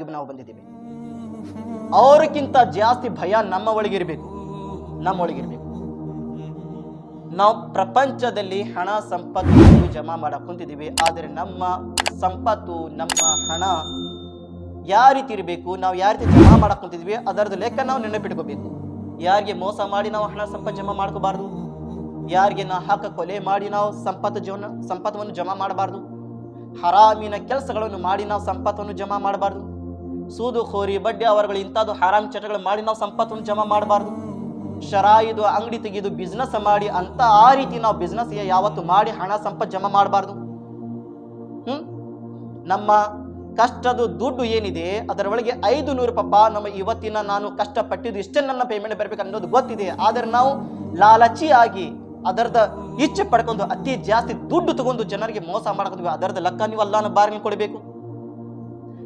ಈಗ ನಾವು ಬಂದಿದ್ದೀವಿ. ಅವ್ರಿಗಿಂತ ಜಾಸ್ತಿ ಭಯ ನಮ್ಮ ಒಳಗಿರ್ಬೇಕು. ನಾವು ಪ್ರಪಂಚದಲ್ಲಿ ಹಣ ಸಂಪತ್ತು ಜಮಾ ಮಾಡಕ್ ಕುಂತಿದ್ದೀವಿ. ಆದರೆ ನಮ್ಮ ಸಂಪತ್ತು, ನಮ್ಮ ಹಣ ಯಾವ ರೀತಿ ಇರಬೇಕು, ನಾವು ಯಾವ ರೀತಿ ಜಮಾ ಮಾಡಕ್ ಕುಂತಿದ್ವಿ ಅದರದ್ದು ಲೆಕ್ಕ ನಾವು ನೆನಪಿಟ್ಕೋಬೇಕು. ಯಾರಿಗೆ ಮೋಸ ಮಾಡಿ ನಾವು ಹಣ ಸಂಪತ್ತು ಜಮಾ ಮಾಡ್ಕೋಬಾರ್ದು. ಯಾರಿಗೆ ನಾವು ಕೊಲೆ ಮಾಡಿ ನಾವು ಸಂಪತ್ತನ್ನು ಜಮಾ ಮಾಡಬಾರ್ದು. ಹರಾಮಿನ ಕೆಲಸಗಳನ್ನು ಮಾಡಿ ನಾವು ಸಂಪತ್ತನ್ನು ಜಮಾ ಮಾಡಬಾರ್ದು. ಸೂದುಖೋರಿ, ಬಡ್ಡಿ ಅವರುಗಳು ಇಂಥದ್ದು ಹರಾಮ್ ಚಟಗಳು ಮಾಡಿ ನಾವು ಸಂಪತ್ತನ್ನು ಜಮಾ ಮಾಡಬಾರ್ದು. ಶರಾಯಿದು ಅಂಗಡಿ ತೆಗೆದು ಬಿಸ್ನೆಸ್ ಮಾಡಿ ಅಂತ ಆ ರೀತಿ ನಾವು ಬಿಸ್ನೆಸ್ ಯಾವತ್ತು ಮಾಡಿ ಹಣ ಸಂಪತ್ತು ಜಮಾ ಮಾಡಬಾರ್ದು. ನಮ್ಮ ಕಷ್ಟದ ದುಡ್ಡು ಏನಿದೆ ಅದರ ಒಳಗೆ 500 ರೂಪಾಯಿ ನಮ್ಮ ಇವತ್ತಿನ ನಾನು ಕಷ್ಟಪಟ್ಟಿದ್ದು ಇಷ್ಟೇ ನನ್ನ ಪೇಮೆಂಟ್ ಬರಬೇಕು ಅನ್ನೋದು ಗೊತ್ತಿದೆ. ಆದರೆ ನಾವು ಲಾಲಚಿ ಆಗಿ ಅದರದ ಇಚ್ಛೆ ಪಡ್ಕೊಂಡು ಅತಿ ಜಾಸ್ತಿ ದುಡ್ಡು ತಗೊಂಡು ಜನರಿಗೆ ಮೋಸ ಮಾಡ್ಕೊಂಡ್ವಿ. ಅದರದ ಲೆಕ್ಕ ನೀವು ಅಲ್ಲಾನ ಬಾರಿನ ಕೊಡಬೇಕು.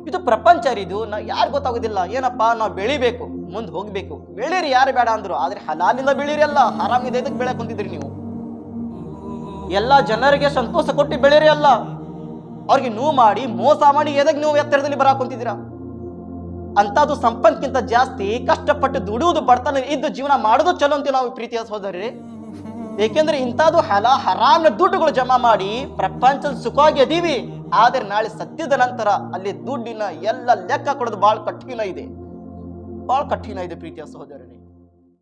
ಇದು ಪ್ರಪಂಚ ಇದು ಯಾರು ಗೊತ್ತಾಗೋದಿಲ್ಲ. ಏನಪ್ಪಾ ನಾವು ಬೆಳಿಬೇಕು, ಮುಂದೆ ಹೋಗ್ಬೇಕು. ಬೆಳೀರಿ, ಯಾರು ಬೇಡ ಅಂದ್ರು. ಆದ್ರೆ ಹಲಾಲಿಂದ ಬೆಳೀರಿ, ಅಲ್ಲ ಹರಾಮಿಂದ ಇದಕ್ಕೆ ಬೆಳೆ ಕುಂತಿದ್ರಿ ನೀವು. ಎಲ್ಲ ಜನರಿಗೆ ಸಂತೋಷ ಕೊಟ್ಟು ಬೆಳೀರಿ, ಅಲ್ಲ ಅವ್ರಿಗೆ ನೋವು ಮಾಡಿ ಮೋಸ ಮಾಡಿ ಎದಕ್ಕೆ ನೀವು ಎತ್ತರದಲ್ಲಿ ಬರಾಕೊಂತಿದ್ದೀರಾ. ಅಂತದ್ದು ಸಂಪತ್ತಿಗಿಂತ ಜಾಸ್ತಿ ಕಷ್ಟಪಟ್ಟು ದುಡಿಯುವುದು, ಬಡತನ ಇದ್ದು ಜೀವನ ಮಾಡೋದು ಚಲೋ ಅಂತೀವಿ ನಾವು ಪ್ರೀತಿಯ ಸಹೋದರರೇ. ಏಕೆಂದ್ರೆ ಇಂಥದ್ದು ಹರಾಮ್ನ ದುಡ್ಡುಗಳು ಜಮಾ ಮಾಡಿ ಪ್ರಪಂಚದ ಸುಖವಾಗಿ ಅದೀವಿ. ಆದರೆ ನಾಳೆ ಸತ್ಯದ ನಂತರ ಅಲ್ಲಿ ದುಡ್ಡಿನ ಎಲ್ಲ ಲೆಕ್ಕ ಕೊಡೋದು ಬಹಳ ಕಠಿಣ ಇದೆ ಪ್ರೀತಿಯ ಸಹೋದರರೇ.